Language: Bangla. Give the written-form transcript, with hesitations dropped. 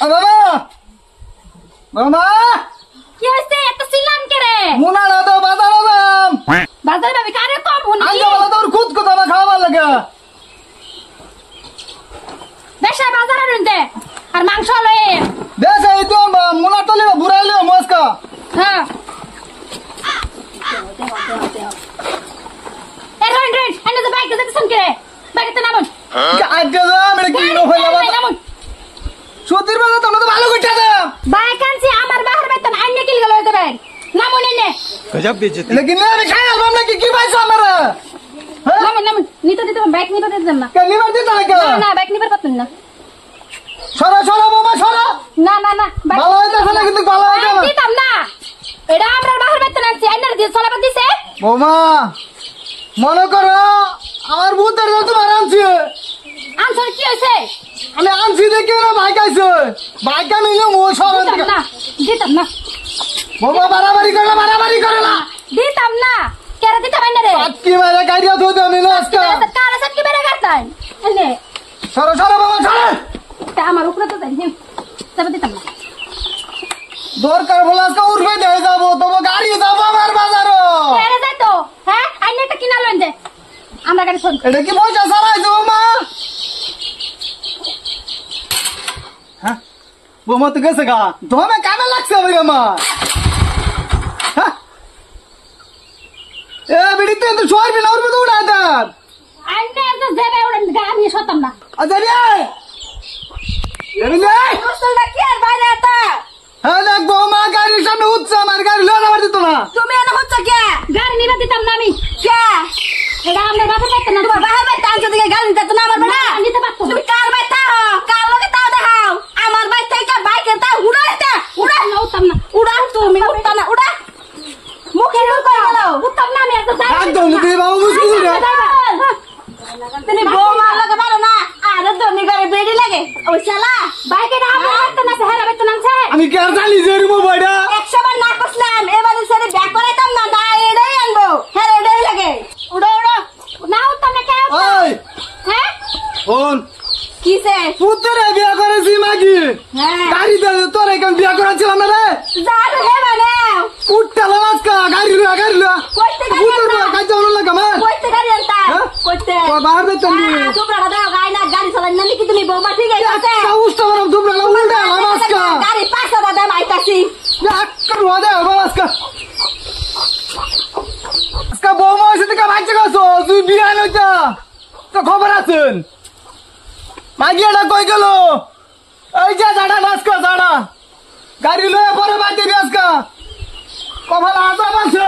বাবা বাবা কি হইছে এত চিল্লান করে মুনা না তো বাজার দাম বাজার ভাবি কারে কম হুনি আজ বলা তোর খুদ কো দাম খাওয়া লাগে দেশে বাজারে রইতে আর মাংস লয়ে দেশে এই তো মুনা তলে বুড়াইলে মস্কা হ্যাঁ এ রইন রইন এনে তো বাইক যেতে শুন করে বাইকতে নামুন আগে মেরে কি নো হইলা বাবা সত্যির বাবা তোমরা তো ভালো কইতা দাও বাইক আনছি আমার বাহার বেতন আইনে কিল গেল হইতে পারেন নামুন এনে गजब बेइज्जती लेकिन আমি খাই আলবাম নাকি কি পাইছো আমারে নামুন নামুন নিতে দিতে বাইক নিতে দিতেন না কেন নিবার দিতে লাগে না না বাইক নিবার পারতেন না সরা সরা বাবা সরা না না না ভালো হইতাছে না কিন্তু ভালো হইতাছে না দিতাম না এটা আমরা বাহার বেতন আনছি আইনার দিয়ে চলাবার দিছে বোমা মনে করো আমার ভূতের জন্য তোমার আনছি আনসার কি হইছে আমি আনছি দেখে না বাইক আইছে বাইক আমি ও সরা দিতাম না বোমা বাড়াবাড়ি করে না দিতাম না কেরে দিতাম না রে আজকে মেরে গাড়িয়া ধো দে আমি না আজকে কারে সত্যি বেরে গাতাই এনে সরা সরা বাবা সরা তা আমার উপরে তো যাই তবে দিতাম না দরকার বলে আজকে উঠবে দিয়ে যাবো তোমার গাড়ি যাবো আমার বাজারও কেরে যাই তো হ্যাঁ আইনে একটা কিনা লইন দে আমরা গাড়ি ফোন এটা কি পয়সা সারাই দেবো মা হ্যাঁ বোমা তো গেছে গা তোমার কামে লাগছে ভাই আমার হ্যাঁ এ বিড়ি তো ছয় বিনা উঠবে তো উড়াই দেন আইনে তো যাবে ওরে গাড়ি সতাম না আচ্ছা রে মুসলটা কি আর বাইরে আতা হ্যাঁ দেখ বোমা গাড়ির সামনে উঠছে আমার গাড়ি লোন আমার দিত না তুমি এনে হচ্ছে কে গাড়ি নিবা দিতাম না আমি কে এটা আমরা বাবা পারতো না তোমার বাবা পারতো আনছে দিকে গাড়ি দিতে না আমার বাবা নিতে পারতো তুমি কার বাই তাও কার লগে তাও দেখাও আমার বাই থেকে বাইকে তাও উড়াইতে উড়া না উঠতাম না উড়া তুমি উঠতা না উড়া মুখে মুখ করে গেল উঠতাম না আমি এত যাই একদম তুই বাবা মুশকিল রে তুমি বৌমা লগে পারো না আর দনি করে বেড়ি লাগে ওই শালা বাইকে আমরা পারতো না হেরা বেতন আনছে আমি কি আর জানি যে রে মোবাইলটা 100 বার না কসলাম এবারে সেরে ব্যাক করাইতাম না না এটাই আনবো হ্যাঁ এটাই লাগে উড়ো উড়ো না উঠতাম না কেন ওই হ্যাঁ ফোন কিসে পুত্রে বিয়া করেছি মাগি হ্যাঁ গাড়ি দে তোর এখন বিয়া করেছিলাম না রে যা তো হে মানে উঠতালাম আজকে গাড়ি লো কইতে গাড়ি পুত্র আনতা কাজ হলো লাগা মা কইতে গাড়ি আনতা কইতে ও বাহার বেতন দি তোমরা দাও গাড়ি না গাড়ি চালাই না কি তুমি বৌমা ঠিক আছে উস্তা মারম তোমরা উল্টা আজকে গাড়ি 500 টাকা মাইতাছি একটা রোদে আজকে আজকে বৌমা এসে থেকে বাচ্চা গেছো তুই বিয়া লইতা তো খবর আছেন মাগিয়াটা কই গেল এই যে জাডা নাচকা জাডা গাড়ি লয়ে পরে বাদ দিবি আজকে কপাল আজাব আছে